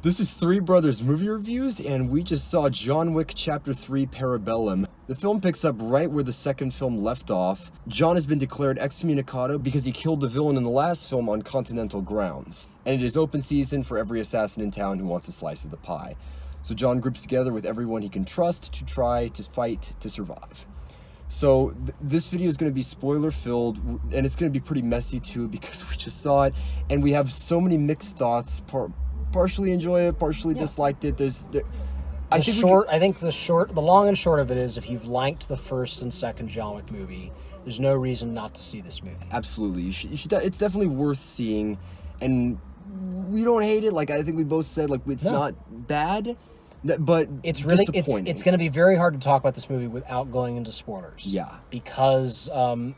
This is Three Brothers Movie Reviews, and we just saw John Wick Chapter 3 Parabellum. The film picks up right where the second film left off. John has been declared excommunicado because he killed the villain in the last film on continental grounds. And it is open season for every assassin in town who wants a slice of the pie. So John groups together with everyone he can trust to try to fight to survive. So this video is going to be spoiler filled, and it's going to be pretty messy too because we just saw it and we have so many mixed thoughts. Partially enjoy it, partially disliked it. The long and short of it is, if you've liked the first and second John Wick movie, there's no reason not to see this movie. Absolutely, you should. It's definitely worth seeing, and we don't hate it. Like I think we both said, like it's not bad, but it's really disappointing. It's going to be very hard to talk about this movie without going into spoilers. Yeah, because of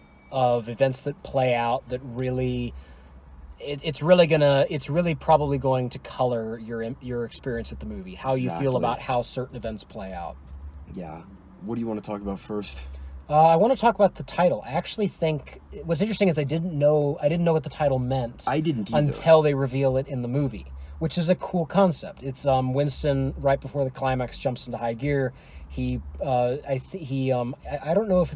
events that play out that really. It's really probably going to color your experience with the movie, how you feel about how certain events play out. Yeah. What do you want to talk about first? I want to talk about the title. I actually think what's interesting is I didn't know what the title meant. I didn't either. Until they reveal it in the movie, which is a cool concept. It's Winston right before the climax jumps into high gear. I don't know if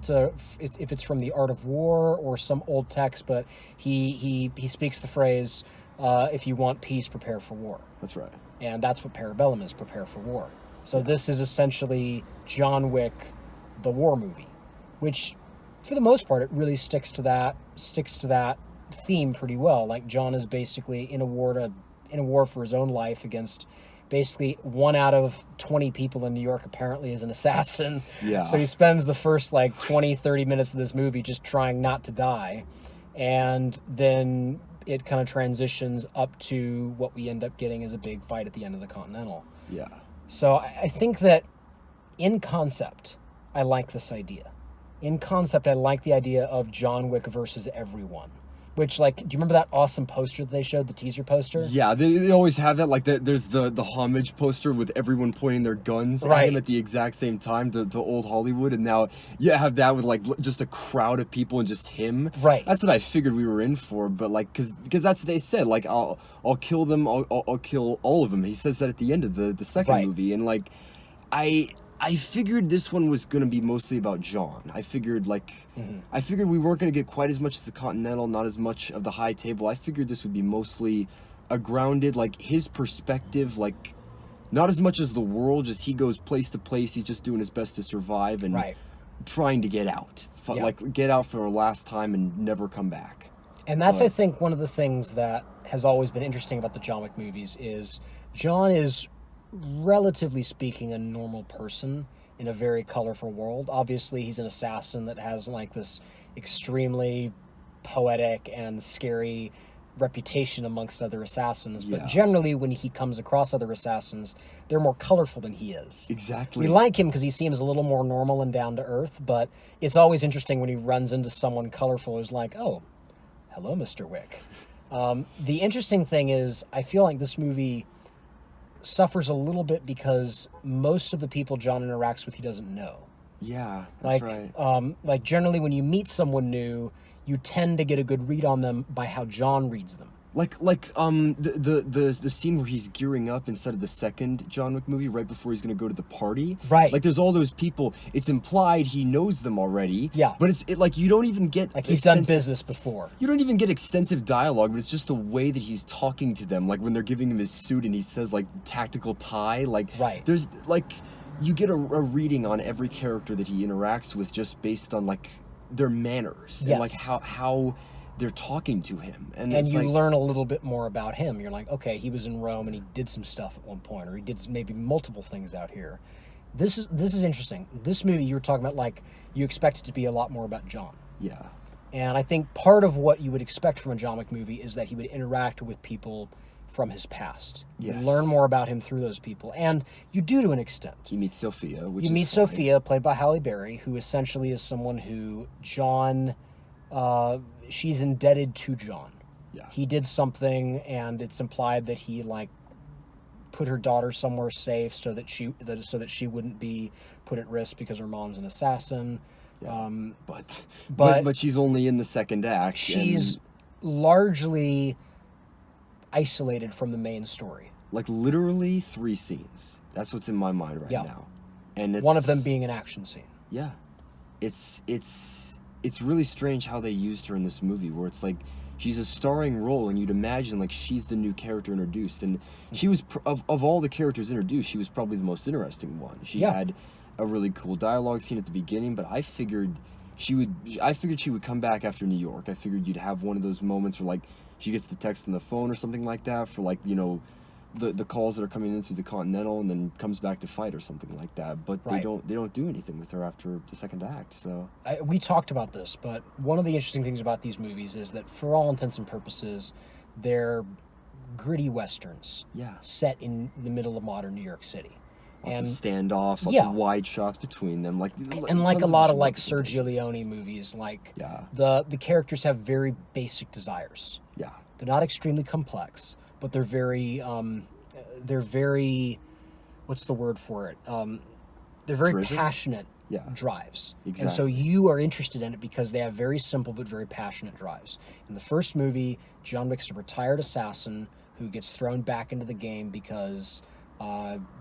it's from The Art of War or some old text, but he speaks the phrase, if you want peace, prepare for war. That's right. And that's what Parabellum is, prepare for war. So this is essentially John Wick, the war movie, which for the most part it really sticks to that theme pretty well. Like John is basically in a war for his own life against basically 1 out of 20 people in New York apparently is an assassin. Yeah. So he spends the first 20-30 minutes of this movie just trying not to die. And then it kind of transitions up to what we end up getting as a big fight at the end of the Continental. Yeah. So I think that in concept, I like this idea. In concept, I like the idea of John Wick versus everyone. Which, do you remember that awesome poster that they showed, the teaser poster? Yeah, they always have that. There's the homage poster with everyone pointing their guns at him at the exact same time to old Hollywood, and now you have that with just a crowd of people and just him. Right. That's what I figured we were in for, but because that's what they said. I'll kill them. I'll kill all of them. He says that at the end of the second movie, and I figured this one was going to be mostly about John. I figured we weren't going to get quite as much as the Continental, not as much of the High Table. I figured this would be mostly a grounded, his perspective, not as much as the world, just he goes place to place. He's just doing his best to survive and trying to get out. Get out for a last time and never come back. And that's, I think, one of the things that has always been interesting about the John Wick movies is John is, relatively speaking, a normal person in a very colorful world. Obviously, he's an assassin that has this extremely poetic and scary reputation amongst other assassins. But generally, when he comes across other assassins, they're more colorful than he is. Exactly. We like him because he seems a little more normal and down to earth, but it's always interesting when he runs into someone colorful who's like, oh, hello, Mr. Wick. The interesting thing is, I feel like this movie suffers a little bit because most of the people John interacts with he doesn't know. Yeah, that's right. Generally when you meet someone new, you tend to get a good read on them by how John reads them. The scene where he's gearing up inside of the second John Wick movie right before he's going to go to the party. Right. There's all those people. It's implied he knows them already. Yeah. But you don't even get he's done business before. You don't even get extensive dialogue, but it's just the way that he's talking to them. When they're giving him his suit and he says tactical tie. There's you get a reading on every character that he interacts with just based on their manners and how they're talking to him, and you learn a little bit more about him. You're like, okay, he was in Rome and he did some stuff at one point, or he did maybe multiple things out here. This is interesting. This movie, you were talking about, you expect it to be a lot more about John. Yeah. And I think part of what you would expect from a John Wick movie is that he would interact with people from his past. Yes. You learn more about him through those people, and you do to an extent. You meet Sophia, Sophia, played by Halle Berry, who essentially is someone who John. She's indebted to John. Yeah. He did something, and it's implied that he put her daughter somewhere safe so that she wouldn't be put at risk because her mom's an assassin. Yeah. But she's only in the second act. She's largely isolated from the main story. Like literally 3 scenes. That's what's in my mind right Yeah. now. And it's One of them being an action scene. Yeah. It's really strange how they used her in this movie, where it's like she's a starring role, and you'd imagine like she's the new character introduced, and she was of all the characters introduced, she was probably the most interesting one. She had a really cool dialogue scene at the beginning, but I figured she would come back after New York. I figured you'd have one of those moments where like she gets the text on the phone or something like that for like, you know, the calls that are coming in through the Continental, and then comes back to fight or something like that. But they don't do anything with her after the second act. So We talked about this, but one of the interesting things about these movies is that for all intents and purposes, they're gritty westerns. Yeah. Set in the middle of modern New York City. Lots of standoffs, lots of wide shots between them, like a lot of like Sergio Leone movies, like the characters have very basic desires. Yeah. They're not extremely complex, but they're very what's the word for it? They're very Driven? passionate drives. Exactly. And so you are interested in it because they have very simple but very passionate drives. In the first movie, John Wick's a retired assassin who gets thrown back into the game because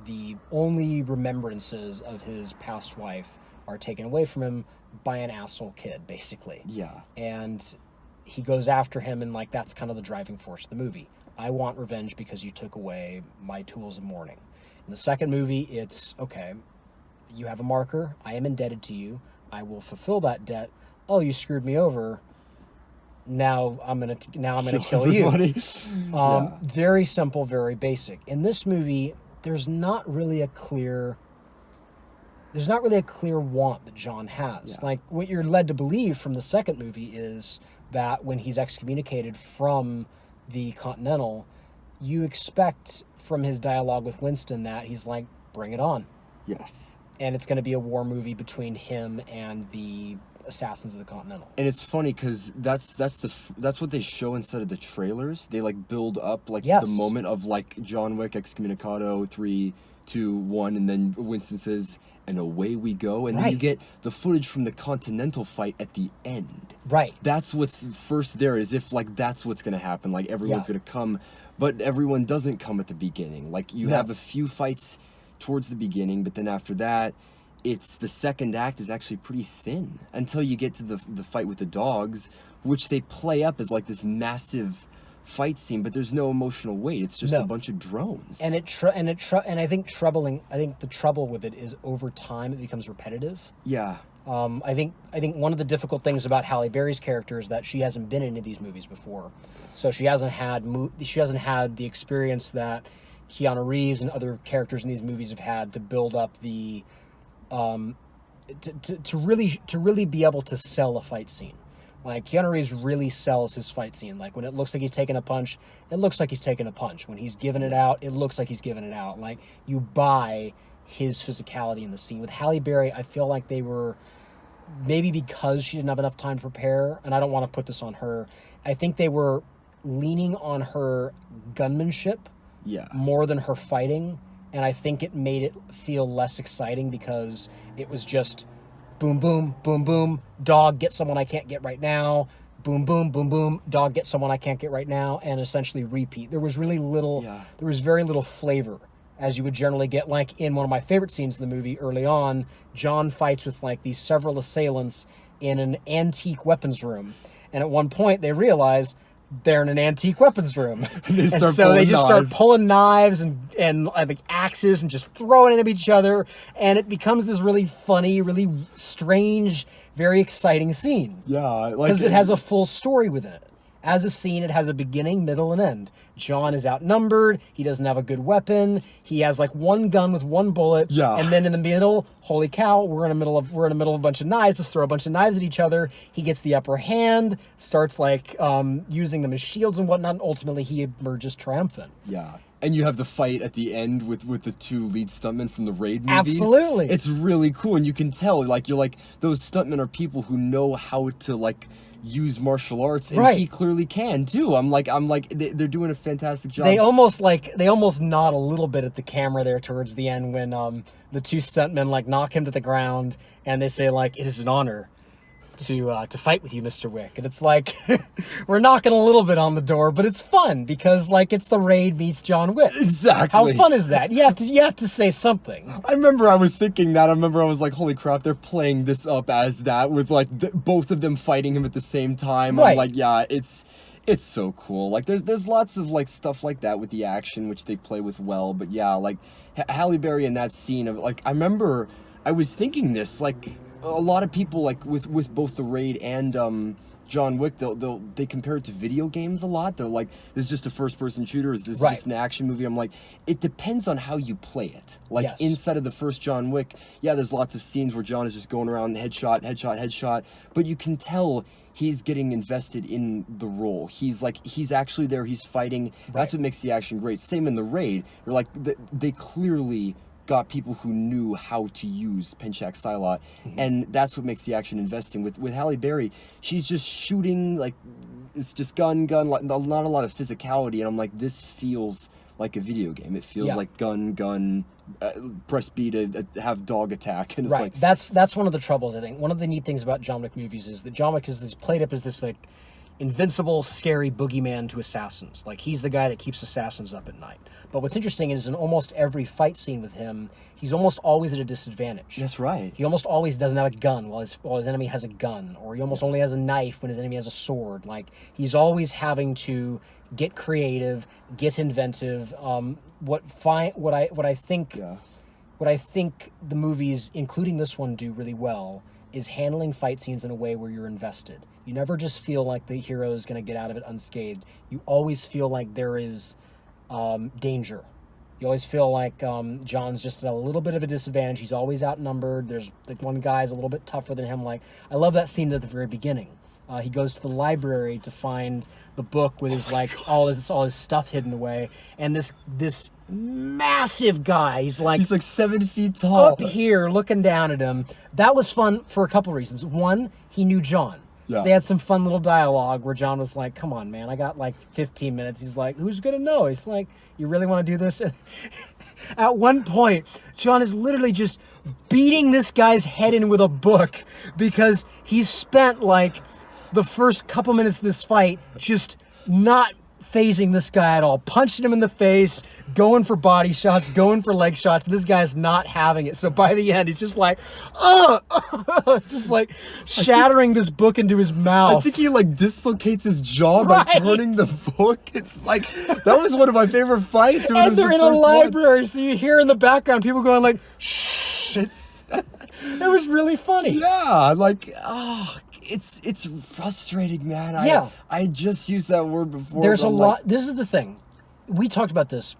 the only remembrances of his past wife are taken away from him by an asshole kid, basically. Yeah. And he goes after him, and like that's kind of the driving force of the movie. I want revenge because you took away my tools of mourning. In the second movie, it's okay. You have a marker. I am indebted to you. I will fulfill that debt. Oh, you screwed me over. Now I'm gonna kill you. Very simple, very basic. In this movie, there's not really a clear want that John has. Yeah. Like what you're led to believe from the second movie is that when he's excommunicated from the Continental, you expect from his dialogue with Winston that he's like, bring it on. Yes. And it's going to be a war movie between him and the assassins of the Continental. And it's funny because that's what they show instead of the trailers. They like build up like the moment of like John Wick excommunicado 3, 2, 1, and then Winston says, and away we go, and then you get the footage from the Continental fight at the end. Right. That's what's first there, as if like that's what's gonna happen, like everyone's gonna come, but everyone doesn't come at the beginning. Like you have a few fights towards the beginning, but then after that, it's the second act is actually pretty thin until you get to the fight with the dogs, which they play up as like this massive fight scene, but there's no emotional weight. It's just a bunch of drones. And I think the trouble with it is over time it becomes repetitive. Yeah. I think one of the difficult things about Halle Berry's character is that she hasn't been in any of these movies before, so she hasn't had the experience that Keanu Reeves and other characters in these movies have had to build up the to really be able to sell a fight scene. Like Keanu Reeves really sells his fight scene. Like when it looks like he's taking a punch, it looks like he's taking a punch. When he's giving it out, it looks like he's giving it out. Like you buy his physicality in the scene. With Halle Berry, I feel like they were, maybe because she didn't have enough time to prepare, and I don't want to put this on her, I think they were leaning on her gunmanship more than her fighting, and I think it made it feel less exciting because it was just boom, boom, boom, boom, dog, get someone I can't get right now, boom, boom, boom, boom, dog, get someone I can't get right now, and essentially repeat. There was very little flavor, as you would generally get. Like in one of my favorite scenes in the movie early on, John fights with like these several assailants in an antique weapons room, and at one point they realize they're in an antique weapons room. And so they just start pulling knives and like axes and just throwing it at each other. And it becomes this really funny, really strange, very exciting scene. Yeah. Because it has a full story within it. As a scene, it has a beginning, middle, and end. John is outnumbered. He doesn't have a good weapon. He has like one gun with one bullet. Yeah. And then in the middle, holy cow, we're in the middle of a bunch of knives. Let's throw a bunch of knives at each other. He gets the upper hand, starts like using them as shields and whatnot. And ultimately, he emerges triumphant. Yeah. And you have the fight at the end with the two lead stuntmen from the Raid movies. Absolutely. It's really cool, and you can tell like you're like those stuntmen are people who know how to like use martial arts, and he clearly can too. I'm like they're doing a fantastic job. They almost nod a little bit at the camera there towards the end when the two stuntmen like knock him to the ground and they say like, it is an honor to fight with you, Mr. Wick. And it's like, we're knocking a little bit on the door, but it's fun because like it's the Raid meets John Wick. Exactly. How fun is that? You have to say something. I remember I was thinking that. I remember I was like, holy crap, they're playing this up as that with like both of them fighting him at the same time. Right. I'm like, yeah, it's so cool. Like there's lots of like stuff like that with the action, which they play with well. But yeah, like Halle Berry in that scene of like, I remember I was thinking this, like a lot of people like with both the Raid and John Wick, they compare it to video games a lot. They're like, this is just a first-person shooter. Is this just an action movie? I'm like, it depends on how you play it. Like inside of the first John Wick, yeah, there's lots of scenes where John is just going around headshot, but you can tell he's getting invested in the role. He's actually there. He's fighting. That's what makes the action great. Same in the Raid. They're like they clearly got people who knew how to use Penchak Silot, and that's what makes the action investing. With Halle Berry, she's just shooting, like, it's just gun, like, not a lot of physicality, and I'm like, this feels like a video game. It feels like gun, press B to have dog attack, and it's like... That's one of the troubles, I think. One of the neat things about John Wick movies is that John Wick is played up as this, like, invincible, scary boogeyman to assassins. Like, he's the guy that keeps assassins up at night. But what's interesting is in almost every fight scene with him, he's almost always at a disadvantage. That's right. He almost always doesn't have a gun while his enemy has a gun, or he almost only has a knife when his enemy has a sword. Like, he's always having to get creative, get inventive. What I think the movies, including this one, do really well is handling fight scenes in a way where you're invested. You never just feel like the hero is going to get out of it unscathed. You always feel like there is danger. You always feel like John's just at a little bit of a disadvantage. He's always outnumbered. There's like one guy's a little bit tougher than him. Like, I love that scene at the very beginning. He goes to the library to find the book with his all his stuff hidden away, and this massive guy, he's like 7 feet tall, up here looking down at him. That was fun for a couple reasons. One, he knew John. So they had some fun little dialogue where John was like, come on, man, I got like 15 minutes. He's like, who's going to know? He's like, you really want to do this? And at one point, John is literally just beating this guy's head in with a book because he's spent like the first couple minutes of this fight just not phasing this guy at all, punching him in the face, going for body shots, going for leg shots. This guy's not having it. So by the end, he's just like, just like shattering this book into his mouth. I think he like dislocates his jaw by turning the book. It's like, that was one of my favorite fights. And they're in a library, so you hear in the background people going like, shh. It was really funny. Yeah, like, it's frustrating, man. I just used that word before. There's a lot. This is the thing. We talked about this.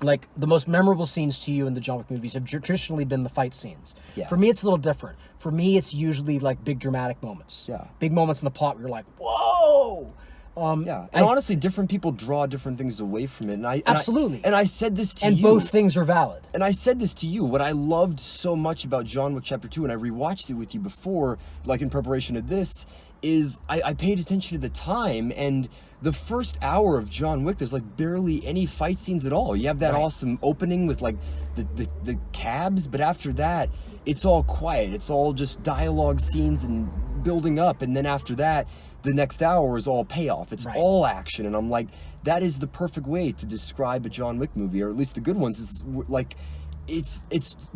Like, the most memorable scenes to you in the John Wick movies have traditionally been the fight scenes. Yeah. For me, it's a little different. For me, it's usually like big dramatic moments. Yeah. Big moments in the plot where you're like, whoa. And honestly, different people draw different things away from it. And I said this to you. And both things are valid. And I said this to you. What I loved so much about John Wick Chapter 2, and I rewatched it with you before, like in preparation of this, is I paid attention to the time, and the first hour of John Wick, there's like barely any fight scenes at all. You have that awesome opening with like the cabs, but after that, it's all quiet. It's all just dialogue scenes and building up, and then after that, the next hour is all payoff. It's all action, and I'm like, that is the perfect way to describe a John Wick movie, or at least the good ones. Is like, it's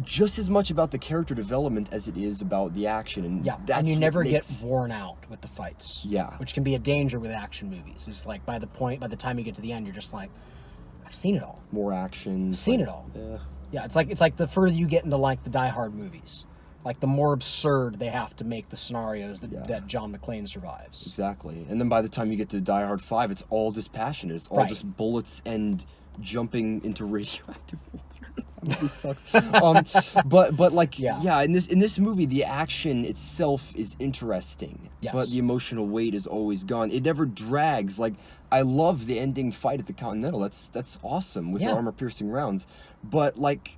just as much about the character development as it is about the action, and and you never get worn out with the fights. Yeah, which can be a danger with action movies. It's like by the time you get to the end, you're just like, I've seen it all. More action. I've seen it all. Yeah, it's like the further you get into like the Die Hard movies, like the more absurd they have to make the scenarios that John McClane survives. Exactly. And then by the time you get to Die Hard 5, it's all dispassionate. It's all just bullets and jumping into radioactive water. That movie sucks. But like, in this movie, the action itself is interesting. Yes. But the emotional weight is always gone. It never drags. Like, I love the ending fight at the Continental. That's awesome with the armor-piercing rounds. But like,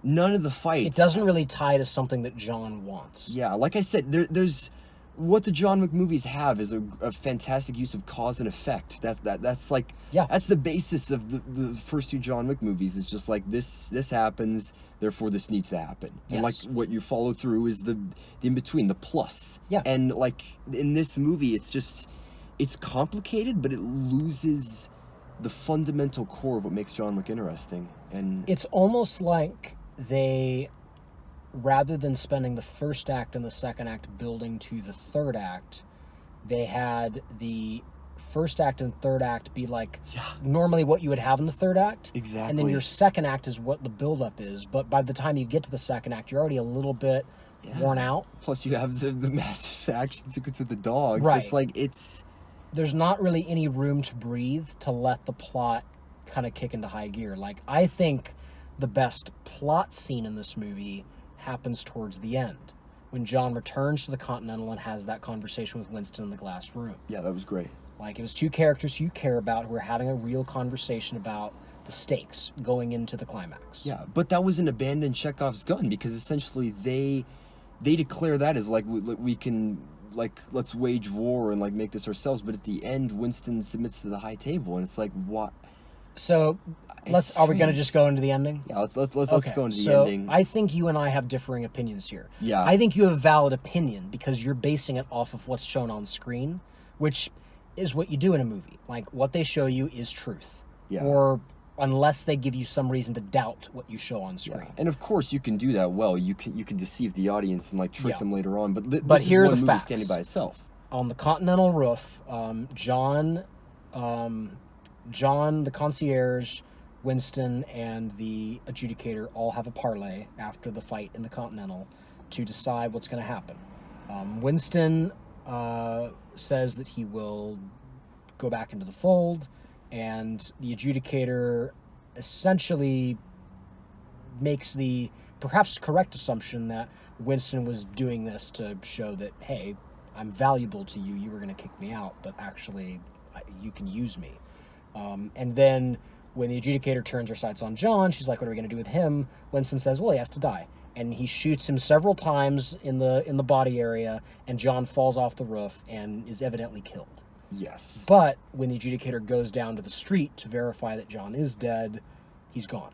none of the fights. It doesn't really tie to something that John wants. Yeah, like I said, there's what the John Wick movies have is a fantastic use of cause and effect. That's like, Yeah. that's the basis of the first two John Wick movies. Is just like this happens, therefore this needs to happen. And like Yes. what you follow through is the in between, the plus. Yeah. And like in this movie, it's complicated, but it loses the fundamental core of what makes John Wick interesting. And It's almost like they, rather than spending the first act and the second act building to the third act, they had the first act and third act be like normally what you would have in the third act. Exactly. And then your second act is what the buildup is. But by the time you get to the second act, you're already a little bit worn out. Plus, you have the massive action sequence with the dogs. Right. It's like There's not really any room to breathe to let the plot kind of kick into high gear. Like, I think the best plot scene in this movie happens towards the end, when John returns to the Continental and has that conversation with Winston in the glass room. Yeah, that was great. Like, it was two characters you care about who are having a real conversation about the stakes going into the climax. Yeah, but that was an abandoned Chekhov's gun, because essentially they declare that as like we can, like, let's wage war and like make this ourselves. But at the end, Winston submits to the high table, and it's like, what? So are we going to just go into the ending? Yeah, let's Okay, go into the so ending. I think you and I have differing opinions here. Yeah. I think you have a valid opinion because you're basing it off of what's shown on screen, which is what you do in a movie. Like, what they show you is truth. Yeah. Or unless they give you some reason to doubt what you show on screen. Yeah. And of course, you can do that well. You can deceive the audience and like trick them later on. But But this here are is one the movie facts. standing by itself. On the Continental roof, John, the concierge, Winston, and the adjudicator all have a parlay after the fight in the Continental to decide what's going to happen. Winston says that he will go back into the fold, and the adjudicator essentially makes the perhaps correct assumption that Winston was doing this to show that, hey, I'm valuable to you. You were going to kick me out, but actually, you can use me. And then when the adjudicator turns her sights on John, she's like, what are we going to do with him? Winston says, well, he has to die. And he shoots him several times in the body area, and John falls off the roof and is evidently killed. Yes. But when the adjudicator goes down to the street to verify that John is dead, he's gone.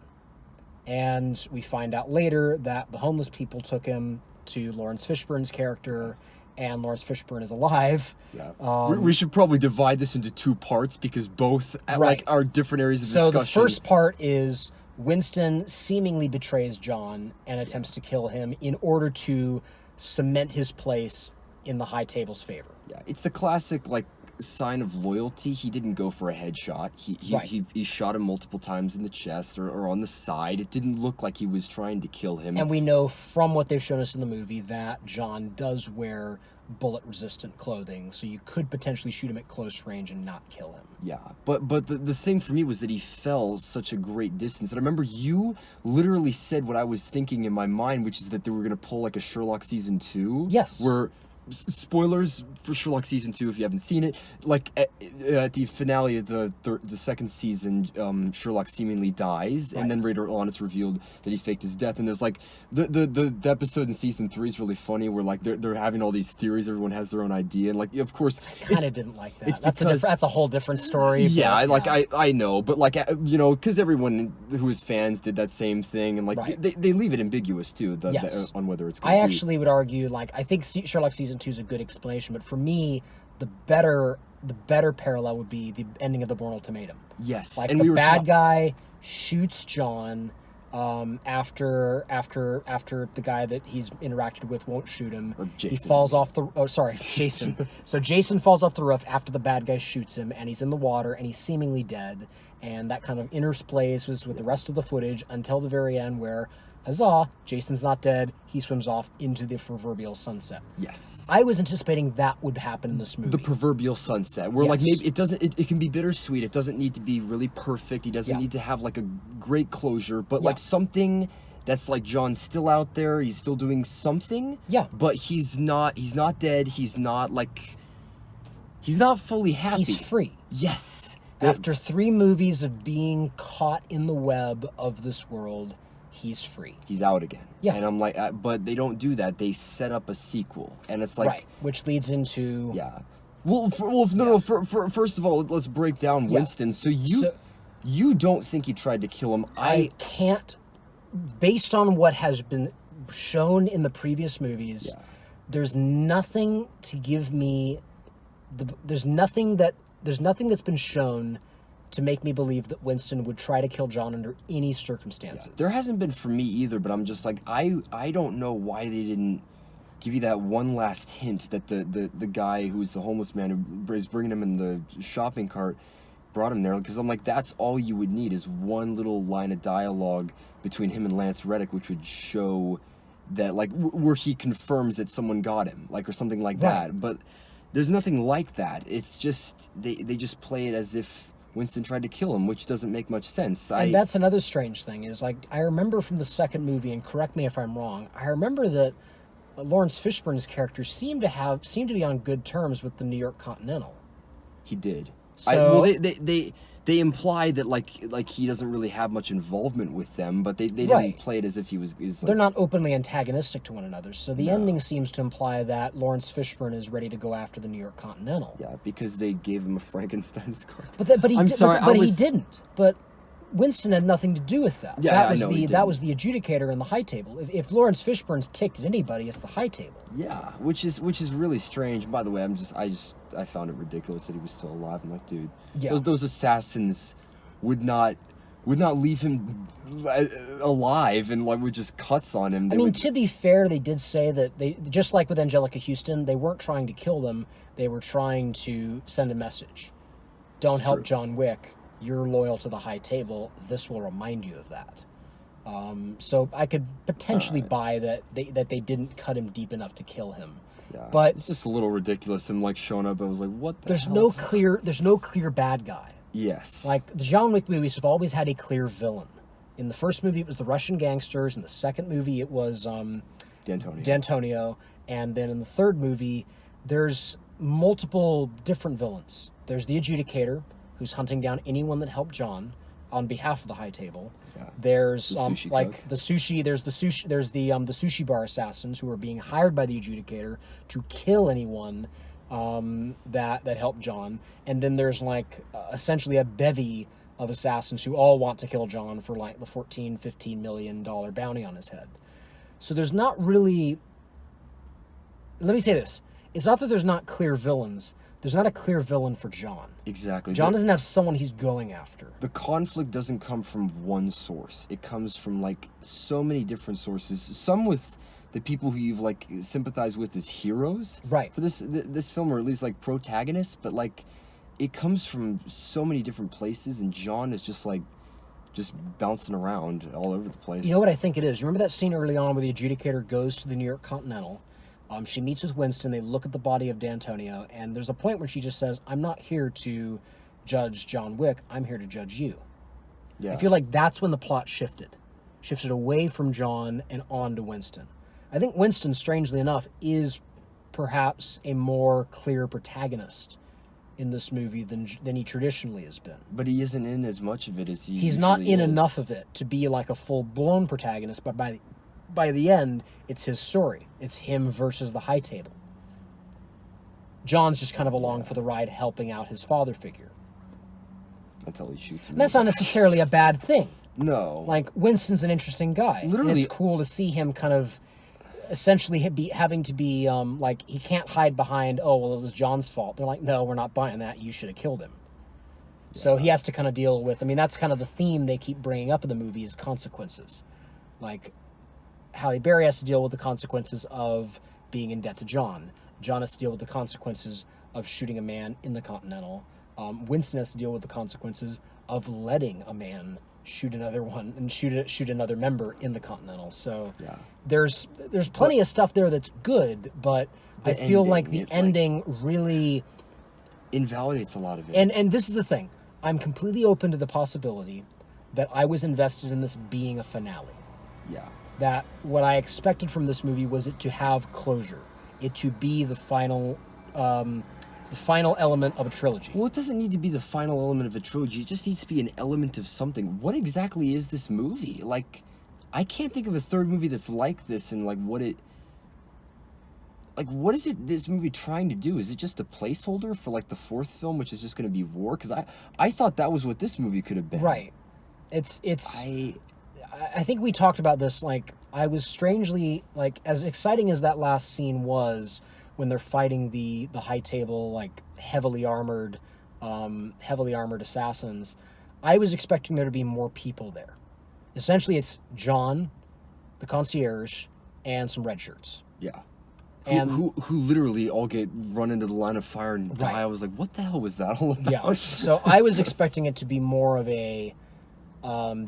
And we find out later that the homeless people took him to Lawrence Fishburne's character, and Lawrence Fishburne is alive. Yeah. We should probably divide this into two parts, because both like are different areas of So discussion. the first part is Winston seemingly betrays John and attempts to kill him in order to cement his place in the high table's favor. Yeah, it's the classic like sign of loyalty. He didn't go for a headshot. He shot him multiple times in the chest or on the side. It didn't look like he was trying to kill him. And we know from what they've shown us in the movie that John does wear bullet-resistant clothing, so you could potentially shoot him at close range and not kill him. Yeah, but the thing for me was that he fell such a great distance. And I remember you literally said what I was thinking in my mind, which is that they were going to pull like a Sherlock season 2. Yes. Where spoilers for Sherlock season 2 if you haven't seen it, like at the finale of the second season, Sherlock seemingly dies, and then later on it's revealed that he faked his death. And there's like the episode in season 3 is really funny, where like they're having all these theories, everyone has their own idea, and like of course I kind of didn't like that. it's That's a whole different story. Yeah, but, I know, but like you know, because everyone who was fans did that same thing, and like they leave it ambiguous too, on whether it's complete. I actually would argue, like, I think Sherlock season 2 is a good explanation, but for me, the better parallel would be the ending of The Bourne Ultimatum. Yes, like and the we were bad guy shoots John after the guy that he's interacted with won't shoot him. Or Jason. He falls off the Jason. So Jason falls off the roof after the bad guy shoots him, and he's in the water and he's seemingly dead. And that kind of intersplays with the rest of the footage until the very end, where, huzzah, Jason's not dead. He swims off into the proverbial sunset. Yes. I was anticipating that would happen in this movie. The proverbial sunset, where like maybe it can be bittersweet. It doesn't need to be really perfect. He doesn't need to have like a great closure, but like something that's like John's still out there. He's still doing something. Yeah. But he's not dead. He's not fully happy. He's free. Yes. After 3 movies of being caught in the web of this world, he's free. He's out again. Yeah. And I'm like, but they don't do that. They set up a sequel, and it's like, Right, which leads into First of all, let's break down Winston. So you don't think he tried to kill him? I can't, based on what has been shown in the previous movies. There's nothing to give me. There's nothing that's been shown to make me believe that Winston would try to kill John under any circumstances. There hasn't been for me either, but I'm just like, I don't know why they didn't give you that one last hint that the guy who's the homeless man who is bringing him in the shopping cart brought him there, because I'm like, that's all you would need is one little line of dialogue between him and Lance Reddick, which would show that, like, where he confirms that someone got him, like, or something like that. But there's nothing like that. It's just they just play it as if Winston tried to kill him, which doesn't make much sense. And that's another strange thing, is, like, I remember from the second movie, and correct me if I'm wrong, I remember that Lawrence Fishburne's character seemed to be on good terms with the New York Continental. He did. So, They imply that like he doesn't really have much involvement with them, but they didn't play it as if he was. They're not openly antagonistic to one another, so the ending seems to imply that Lawrence Fishburne is ready to go after the New York Continental. Yeah, because they gave him a Frankenstein scar. But he didn't. But Winston had nothing to do with that. Yeah, that was the adjudicator in the high table. If Lawrence Fishburne's ticked at anybody, it's the high table. Yeah, which is really strange. By the way, I found it ridiculous that he was still alive. I'm like, dude, those assassins would not leave him alive and like would just cuts on him. To be fair, they did say that they, just like with Angelica Houston, they weren't trying to kill them. They were trying to send a message. Don't help John Wick. You're loyal to the high table. This will remind you of that. So I could potentially buy that they didn't cut him deep enough to kill him. Yeah, but it's just a little ridiculous. Him like showing up, I was like, what? There's no clear bad guy. Yes. Like the John Wick movies have always had a clear villain. In the first movie, it was the Russian gangsters. In the second movie, it was D'Antonio. And then in the third movie, there's multiple different villains. There's the adjudicator, who's hunting down anyone that helped John on behalf of the high table. Yeah. There's the sushi bar assassins who are being hired by the adjudicator to kill anyone that helped John. And then there's essentially a bevy of assassins who all want to kill John for like the $14-15 million bounty on his head. So there's not really, let me say this, it's not that there's not clear villains. There's not a clear villain for John. Exactly. John doesn't have someone he's going after. The conflict doesn't come from one source. It comes from like so many different sources. Some with the people who you've like sympathized with as heroes, right? For this film, or at least like protagonists. But like, it comes from so many different places, and John is just bouncing around all over the place. You know what I think it is? Remember that scene early on where the adjudicator goes to the New York Continental? She meets with Winston, they look at the body of D'Antonio, and there's a point where she just says, I'm not here to judge John Wick, I'm here to judge you. Yeah. I feel like that's when the plot shifted away from John and on to Winston. I think Winston, strangely enough, is perhaps a more clear protagonist in this movie than he traditionally has been. But he isn't in as much of it as he's not in enough of it to be like a full-blown protagonist, but by the end, it's his story. It's him versus the high table. John's just kind of along for the ride, helping out his father figure. Until he shoots him. And that's not necessarily a bad thing. No. Like, Winston's an interesting guy. Literally. And it's cool to see him kind of essentially having to be, like, he can't hide behind, oh, well, it was John's fault. They're like, no, we're not buying that. You should have killed him. Yeah. So he has to kind of deal with, that's kind of the theme they keep bringing up in the movie is consequences. Like, Halle Berry has to deal with the consequences of being in debt to John. John has to deal with the consequences of shooting a man in the Continental. Winston has to deal with the consequences of letting a man shoot another one and shoot another member in the Continental. So there's plenty of stuff there that's good, but I feel like the ending really invalidates a lot of it. And this is the thing. I'm completely open to the possibility that I was invested in this being a finale. Yeah. That what I expected from this movie was it to have closure, it to be the final element of a trilogy. Well, it doesn't need to be the final element of a trilogy. It just needs to be an element of something. What exactly is this movie? Like, I can't think of a third movie that's like this, and like what is it this movie trying to do? Is it just a placeholder for like the fourth film, which is just going to be war? Because I thought that was what this movie could have been. Right. I think we talked about this. Like, I was strangely, like, as exciting as that last scene was when they're fighting the high table, like heavily armored assassins. I was expecting there to be more people there. Essentially, it's John, the concierge, and some red shirts. Yeah. And who literally all get run into the line of fire and die. Right. I was like, what the hell was that all about? Yeah. So I was expecting it to be more of a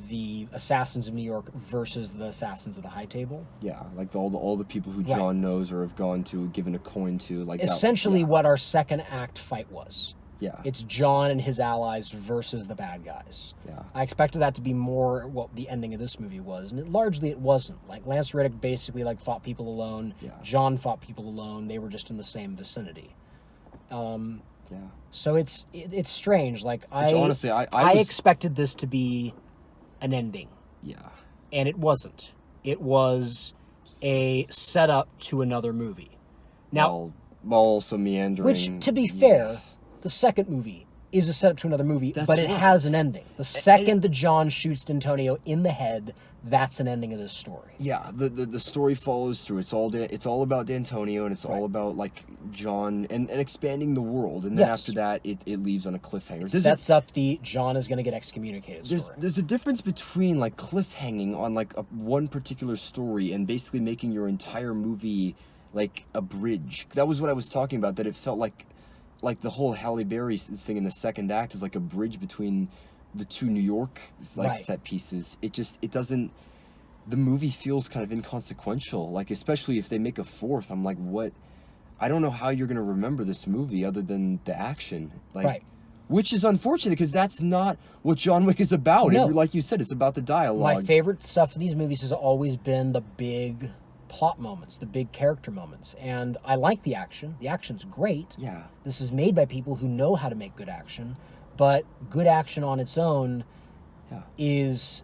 the Assassins of New York versus the Assassins of the High Table. Yeah, like all the people who Right. John knows or have gone to, given a coin to, like Essentially, yeah. what our second act fight was. Yeah. It's John and his allies versus the bad guys. Yeah. I expected that to be more what the ending of this movie was, and largely it wasn't. Like, Lance Reddick basically like fought people alone. Yeah. John fought people alone. They were just in the same vicinity. Yeah. So it's strange. Like, honestly, I I was- expected this to be an ending, Yeah. and it wasn't. It was a setup to another movie. Now, While also meandering. which, to be yeah. fair, the second movie is a setup to another movie, That's but it right. has an ending. The second that John shoots D'Antonio in the head, that's an ending of this story. Yeah, the story follows through. It's all about D'Antonio, and it's all about like John and expanding the world. And then Yes. after that, it leaves on a cliffhanger. It sets up the John is going to get excommunicated story. There's a difference between like cliffhanging on like one particular story and basically making your entire movie like a bridge. That was what I was talking about. That it felt like the whole Halle Berry thing in the second act is like a bridge between the two New York like Right. set pieces. It doesn't. The movie feels kind of inconsequential. Like, especially if they make a fourth, I'm like, what? I don't know how you're gonna remember this movie other than the action. Like, Right. Which is unfortunate because that's not what John Wick is about. No. Like you said, it's about the dialogue. My favorite stuff in these movies has always been the big plot moments, the big character moments. And I like the action. The action's great. Yeah. This is made by people who know how to make good action, but good action on its own Yeah. is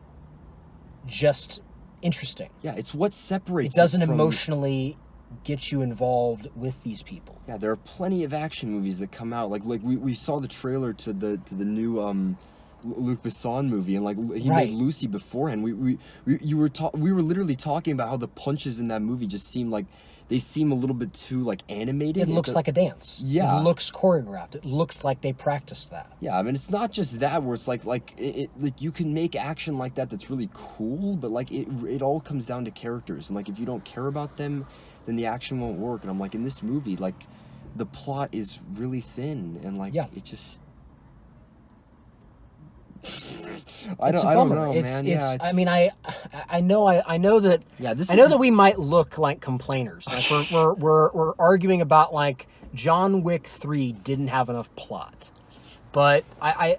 just interesting. Yeah, it's what It separates doesn't from- emotionally get you involved with these people. Yeah, there are plenty of action movies that come out. Like we saw the trailer to the new Luc Besson movie, and like he Right. made Lucy beforehand. We were literally talking about how the punches in that movie just seem like they seem a little bit too like animated. It looks like a dance. Yeah. It looks choreographed. It looks like they practiced that. Yeah, I mean it's not just that where it's like you can make action like that that's really cool, but like it all comes down to characters, and like if you don't care about them, then the action won't work. And I'm like, in this movie, like the plot is really thin, and like Yeah. it just It's I a don't bummer. know, man. Yeah, I mean, I know that. Yeah, this I know is- that we might look like complainers. Like we're arguing about like John Wick 3 didn't have enough plot, but I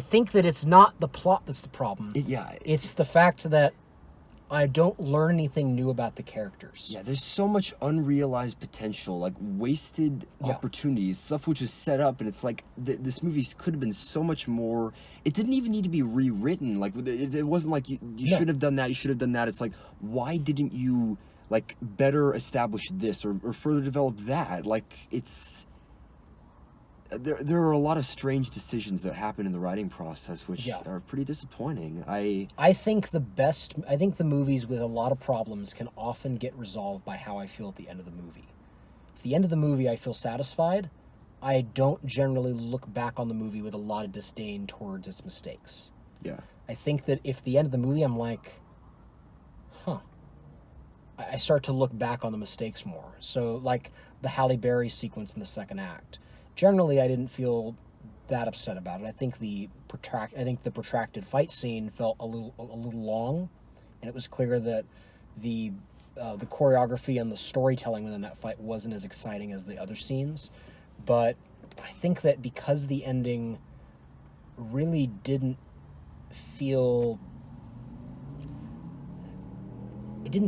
think that it's not the plot that's the problem. yeah. It's the fact that I don't learn anything new about the characters. Yeah, there's so much unrealized potential, like wasted Yeah. opportunities, stuff which was set up, and it's like this movie could have been so much more. It didn't even need to be rewritten. Like it wasn't like you No. should have done that. You should have done that. It's like, why didn't you like better establish this or further develop that? Like it's there are a lot of strange decisions that happen in the writing process, which Yeah. are pretty disappointing. I think the movies with a lot of problems can often get resolved by how I feel at the end of the movie. At the end of the movie, I feel satisfied. I don't generally look back on the movie with a lot of disdain towards its mistakes. Yeah. I think that if the end of the movie, I'm like, I start to look back on the mistakes more. So, like the Halle Berry sequence in the second act. Generally, I didn't feel that upset about it. I think the protracted fight scene felt a little long, and it was clear that the choreography and the storytelling within that fight wasn't as exciting as the other scenes. But I think that because the ending really didn't feel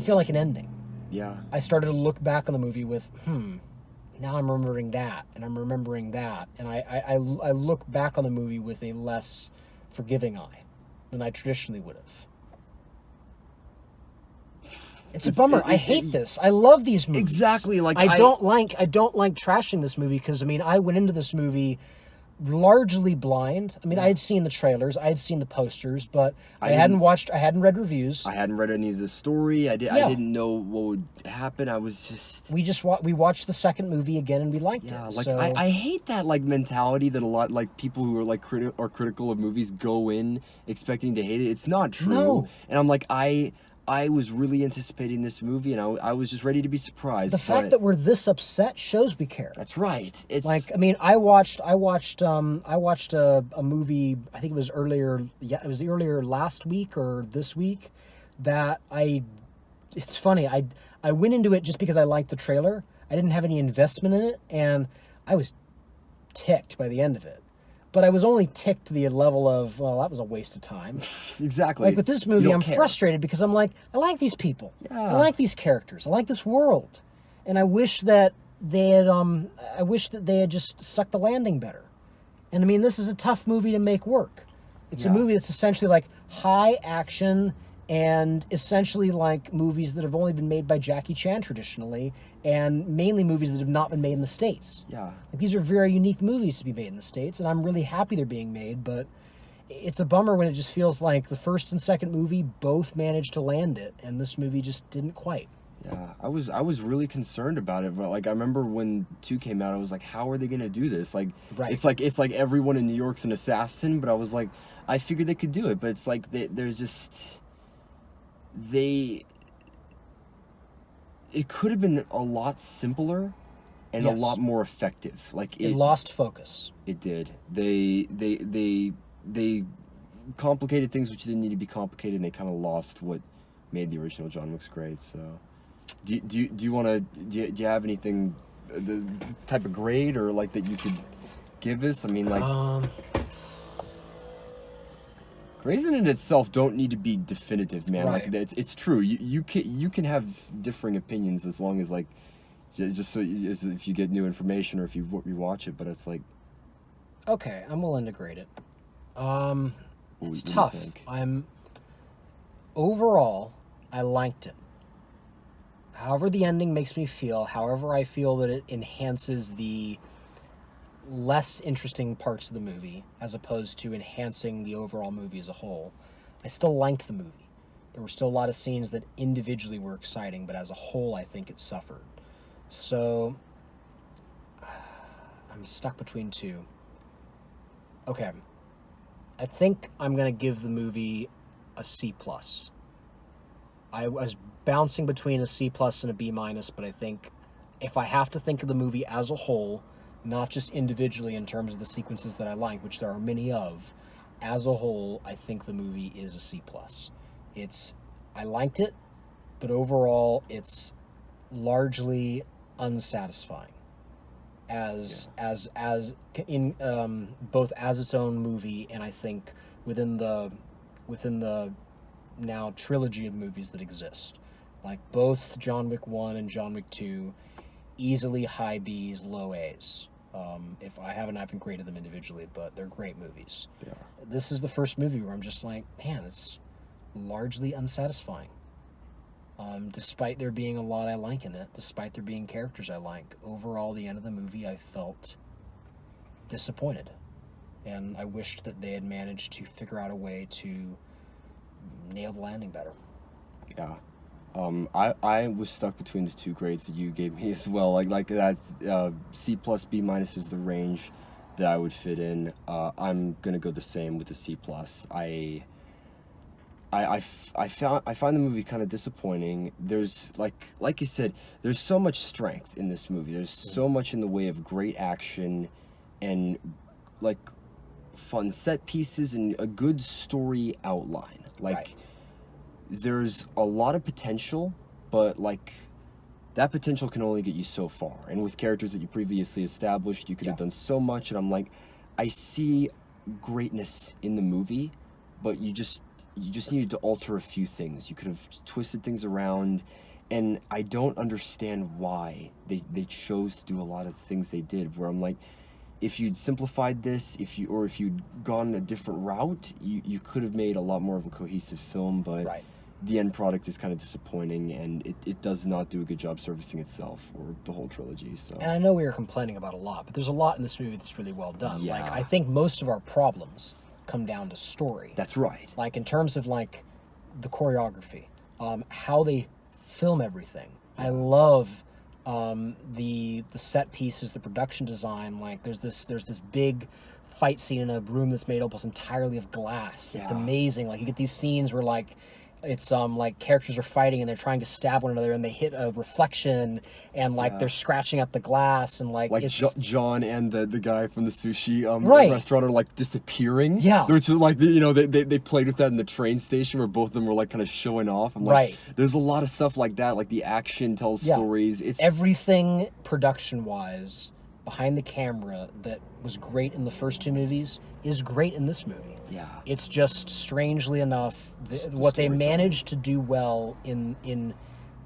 like an ending. Yeah. I started to look back on the movie with, now I'm remembering that, and I'm remembering that. And I look back on the movie with a less forgiving eye than I traditionally would have. It's a bummer. I hate this. I love these movies. Exactly. Like I don't like trashing this movie because I mean I went into this movie largely blind. I mean I had seen the trailers, I had seen the posters, but I hadn't read reviews. I hadn't read any of the story. I didn't know what would happen. I was just we watched the second movie again and we liked it. Like so... I hate that like mentality that a lot like people who are like critical of movies go in expecting to hate it. It's not true. No. And I'm like I was really anticipating this movie, and I was just ready to be surprised. The fact that we're this upset shows we care. That's right. It's like, I mean, I watched a movie. I think it was earlier. Yeah, it was earlier last week or this week. It's funny. I went into it just because I liked the trailer. I didn't have any investment in it, and I was ticked by the end of it. But I was only ticked to the level of, well, that was a waste of time. Exactly. Like with this movie, I'm frustrated because I'm like, I like these people. Yeah. I like these characters. I like this world. And I wish that they had just stuck the landing better. And I mean, this is a tough movie to make work. It's a movie that's essentially like high action and essentially like movies that have only been made by Jackie Chan traditionally, and mainly movies that have not been made in the States. Yeah. Like, these are very unique movies to be made in the States, and I'm really happy they're being made, but it's a bummer when it just feels like the first and second movie both managed to land it, and this movie just didn't quite. Yeah, I was really concerned about it, but like I remember when 2 came out, I was like, how are they gonna do this? Like, right. it's like everyone in New York's an assassin, but I was like, I figured they could do it, but it's like it could have been a lot simpler and a lot more effective. Like it lost focus. It did. They complicated things which didn't need to be complicated, and they kind of lost what made the original John Wick's great. So, do you have anything, the type of grade or like that you could give us? I mean, like. Grades in itself don't need to be definitive, man. Right. Like it's true. You can have differing opinions as long as like just as if you get new information or if you rewatch it. But it's like, okay, I'm willing to grade it. It's tough. Overall, I liked it. However the ending makes me feel, however I feel that it enhances the less interesting parts of the movie as opposed to enhancing the overall movie as a whole, I still liked the movie. There were still a lot of scenes that individually were exciting, but as a whole I think it suffered. So I'm stuck between 2. Okay, I think I'm gonna give the movie a C+. I was bouncing between a C+ and a B-, but I think if I have to think of the movie as a whole, not just individually in terms of the sequences that I like, which there are many of, as a whole, I think the movie is a C+. I liked it, but overall, it's largely unsatisfying as in both as its own movie, and I think within the now trilogy of movies that exist, like both John Wick 1 and John Wick 2, easily high B's, low A's. If I haven't graded them individually, but they're great movies. Yeah. This is the first movie where I'm just like, man, it's largely unsatisfying. Despite there being a lot I like in it, despite there being characters I like, overall, the end of the movie, I felt disappointed. And I wished that they had managed to figure out a way to nail the landing better. Yeah. I was stuck between the 2 grades that you gave me as well. Like that's C+, B- is the range that I would fit in. I'm gonna go the same with the C+. I find the movie kind of disappointing. There's like you said, there's so much strength in this movie. There's so much in the way of great action and like fun set pieces and a good story outline. Like. Right. There's a lot of potential, but like that potential can only get you so far. And with characters that you previously established, you could have done so much. And I'm like, I see greatness in the movie, but you just needed to alter a few things. You could have twisted things around, and I don't understand why they chose to do a lot of the things they did. Where I'm like, if you'd simplified this, if you'd gone a different route, you could have made a lot more of a cohesive film. But right. the end product is kind of disappointing, and it does not do a good job servicing itself or the whole trilogy. So. And I know we were complaining about a lot, but there's a lot in this movie that's really well done. Yeah. Like, I think most of our problems come down to story. That's right. Like, in terms of, like, the choreography, how they film everything. I love the set pieces, the production design. Like, there's this big fight scene in a room that's made almost entirely of glass. It's amazing. Like, you get these scenes where, like, it's like characters are fighting and they're trying to stab one another and they hit a reflection and like they're scratching up the glass and like it's John and the guy from the sushi Right. restaurant are like disappearing. Yeah. Which is like they played with that in the train station where both of them were like kind of showing off. I'm like, Right. There's a lot of stuff like that. Like the action tells stories. It's everything production wise behind the camera that was great in the first two movies is great in this movie. Yeah. It's just strangely enough what they managed to do well in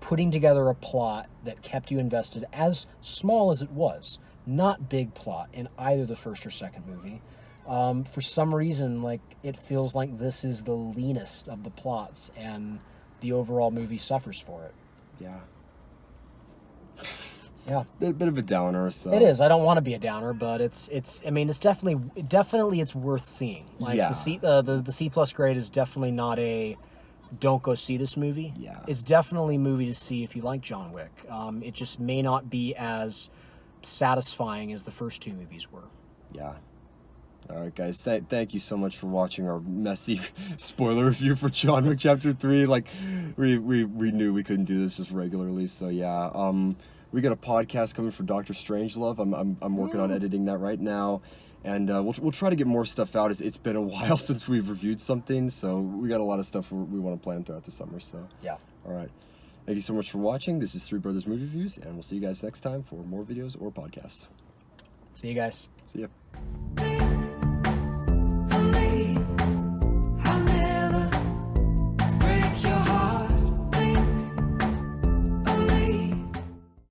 putting together a plot that kept you invested, as small as it was, not big plot in either the first or second movie. For some reason, like it feels like this is the leanest of the plots, and the overall movie suffers for it. Yeah. Yeah, A bit of a downer. So it is. I don't want to be a downer, but it's. I mean, it's definitely it's worth seeing. Like Yeah. the C plus grade is definitely not a don't go see this movie. Yeah. It's definitely a movie to see if you like John Wick. It just may not be as satisfying as the first two movies were. Yeah. All right, guys. Thank you so much for watching our messy spoiler review for John Wick Chapter 3. Like, we knew we couldn't do this just regularly, so yeah. We got a podcast coming for Dr. Strangelove. I'm working on editing that right now, and we'll try to get more stuff out. It's been a while since we've reviewed something, so we got a lot of stuff we want to plan throughout the summer. So Yeah. All right. Thank you so much for watching. This is Three Brothers Movie Reviews, and we'll see you guys next time for more videos or podcasts. See you guys. See ya.